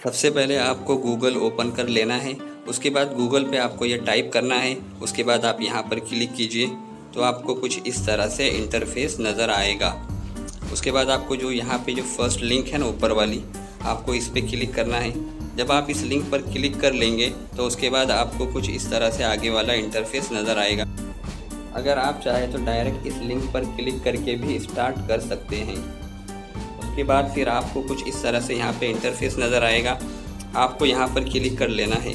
सबसे पहले आपको गूगल ओपन कर लेना है। उसके बाद गूगल पे आपको ये टाइप करना है। उसके बाद आप यहाँ पर क्लिक कीजिए तो आपको कुछ इस तरह से इंटरफेस नज़र आएगा। उसके बाद आपको जो यहाँ पे जो फर्स्ट लिंक है ना ऊपर वाली, आपको इस पर क्लिक करना है। जब आप इस लिंक पर क्लिक कर लेंगे तो उसके बाद आपको कुछ इस तरह से आगे वाला इंटरफेस नज़र आएगा। अगर आप चाहें तो डायरेक्ट इस लिंक पर क्लिक करके भी स्टार्ट कर सकते हैं। उसके बाद फिर आपको कुछ इस तरह से यहाँ पे इंटरफेस नज़र आएगा। आपको यहाँ पर क्लिक कर लेना है।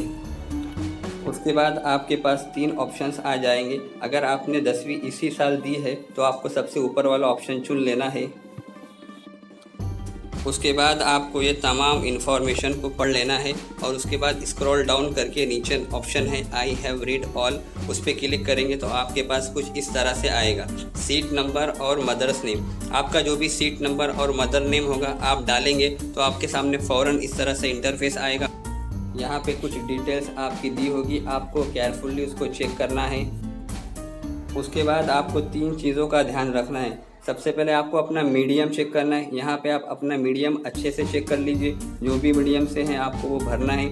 उसके बाद आपके पास 3 ऑप्शंस आ जाएंगे। अगर आपने 10वीं इसी साल दी है तो आपको सबसे ऊपर वाला ऑप्शन चुन लेना है। उसके बाद आपको ये तमाम इन्फॉर्मेशन को पढ़ लेना है और उसके बाद स्क्रॉल डाउन करके नीचे ऑप्शन है आई हैव रीड ऑल, उस पर क्लिक करेंगे तो आपके पास कुछ इस तरह से आएगा। सीट नंबर और मदर्स नेम, आपका जो भी सीट नंबर और मदर नेम होगा आप डालेंगे तो आपके सामने फ़ौरन इस तरह से इंटरफेस आएगा। यहाँ पे कुछ डिटेल्स आपकी दी होगी, आपको केयरफुली उसको चेक करना है। उसके बाद आपको 3 चीज़ों का ध्यान रखना है। सबसे पहले आपको अपना मीडियम चेक करना है। यहाँ पे आप अपना मीडियम अच्छे से चेक कर लीजिए, जो भी मीडियम से हैं आपको वो भरना है।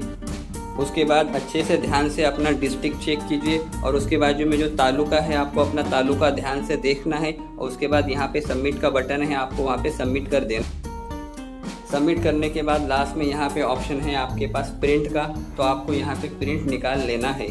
उसके बाद अच्छे से ध्यान से अपना डिस्ट्रिक्ट चेक कीजिए और उसके बाजू में जो तालुका है आपको अपना तालुका ध्यान से देखना है और उसके बाद यहाँ पे सबमिट का बटन है, आपको वहाँ पे सबमिट कर देना। सबमिट करने के बाद लास्ट में यहाँ पे ऑप्शन है आपके पास प्रिंट का, तो आपको यहाँ पे प्रिंट निकाल लेना है।